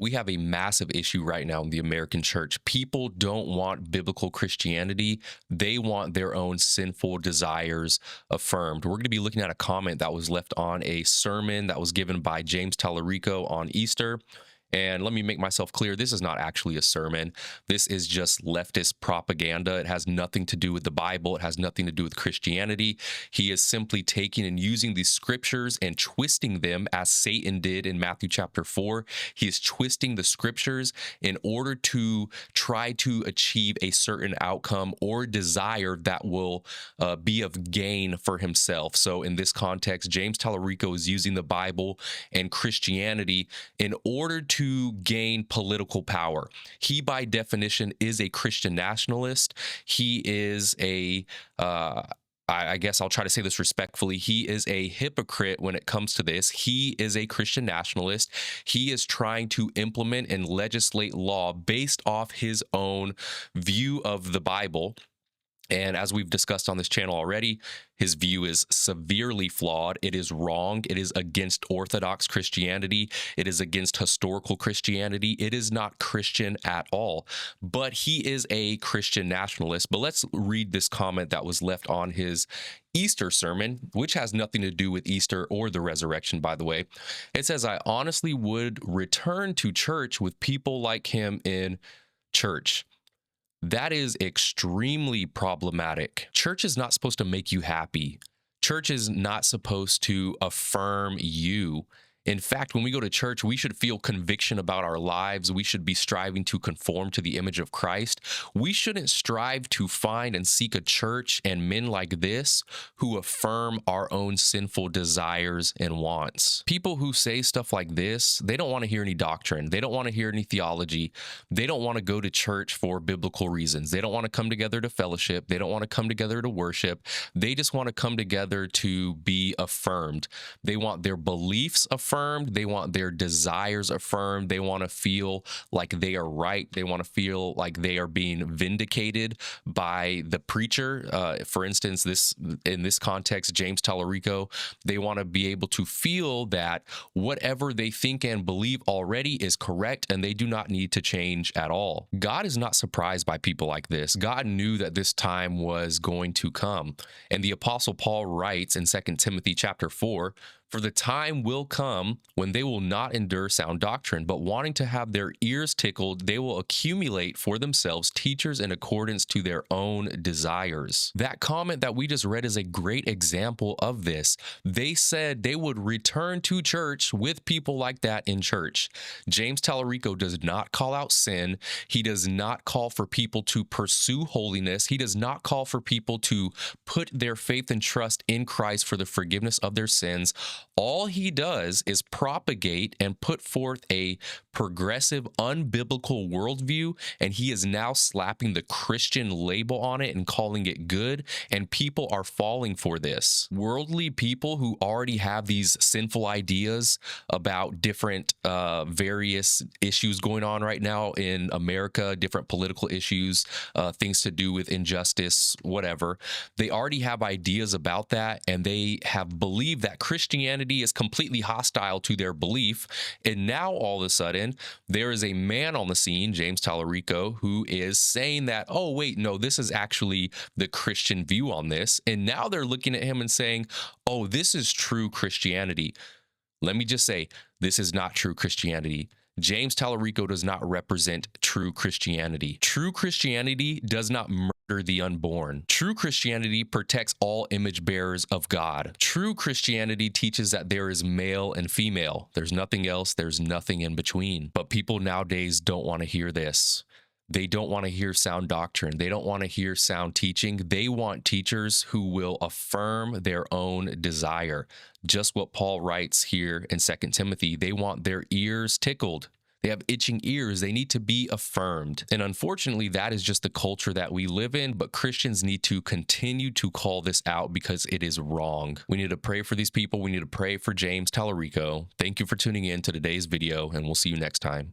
We have a massive issue right now in the American church. People don't want biblical Christianity. They want their own sinful desires affirmed. We're going to be looking at a comment that was left on a sermon that was given by James Tallarico on Easter. And let me make myself clear, this is not actually a sermon. This is just leftist propaganda. It has nothing to do with the Bible. It has nothing to do with Christianity. He is simply taking and using these scriptures and twisting them as Satan did in Matthew chapter 4. He is twisting the scriptures in order to try to achieve a certain outcome or desire that will be of gain for himself. So in this context, James Tallarico is using the Bible and Christianity in order to gain political power. He, by definition, is a Christian nationalist. He is I guess I'll try to say this respectfully. He is a hypocrite when it comes to this. He is a Christian nationalist. He is trying to implement and legislate law based off his own view of the Bible. And as we've discussed on this channel already, his view is severely flawed. It is wrong. It is against Orthodox Christianity. It is against historical Christianity. It is not Christian at all. But he is a Christian nationalist. But let's read this comment that was left on his Easter sermon, which has nothing to do with Easter or the resurrection, by the way. It says, "I honestly would return to church with people like him in church." That is extremely problematic. Church is not supposed to make you happy. Church is not supposed to affirm you. In fact, when we go to church, we should feel conviction about our lives. We should be striving to conform to the image of Christ. We shouldn't strive to find and seek a church and men like this who affirm our own sinful desires and wants. People who say stuff like this, they don't want to hear any doctrine. They don't want to hear any theology. They don't want to go to church for biblical reasons. They don't want to come together to fellowship. They don't want to come together to worship. They just want to come together to be affirmed. They want their beliefs affirmed. They want their desires affirmed. They want to feel like they are right. They want to feel like they are being vindicated by the preacher. For instance, in this context, James Tallarico, they want to be able to feel that whatever they think and believe already is correct, and they do not need to change at all. God is not surprised by people like this. God knew that this time was going to come. And the Apostle Paul writes in 2 Timothy chapter 4, "For the time will come when they will not endure sound doctrine, but wanting to have their ears tickled, they will accumulate for themselves teachers in accordance to their own desires." That comment that we just read is a great example of this. They said they would return to church with people like that in church. James Tallarico does not call out sin. He does not call for people to pursue holiness. He does not call for people to put their faith and trust in Christ for the forgiveness of their sins. All he does is propagate and put forth a progressive, unbiblical worldview, and he is now slapping the Christian label on it and calling it good, and people are falling for this. Worldly people who already have these sinful ideas about different various issues going on right now in America, different political issues, things to do with injustice, whatever. They already have ideas about that, and they have believed that Christianity is completely hostile to their belief. And now all of a sudden, there is a man on the scene, James Tallarico, who is saying that, oh, wait, no, this is actually the Christian view on this. And now they're looking at him and saying, oh, this is true Christianity. Let me just say, this is not true Christianity. James Tallarico does not represent true Christianity. True Christianity does not murder the unborn. True Christianity protects all image bearers of God. True Christianity teaches that there is male and female. There's nothing else. There's nothing in between. But people nowadays don't want to hear this. They don't want to hear sound doctrine. They don't want to hear sound teaching. They want teachers who will affirm their own desire. Just what Paul writes here in 2 Timothy. They want their ears tickled. They have itching ears. They need to be affirmed. And unfortunately, that is just the culture that we live in. But Christians need to continue to call this out because it is wrong. We need to pray for these people. We need to pray for James Tallarico. Thank you for tuning in to today's video, and we'll see you next time.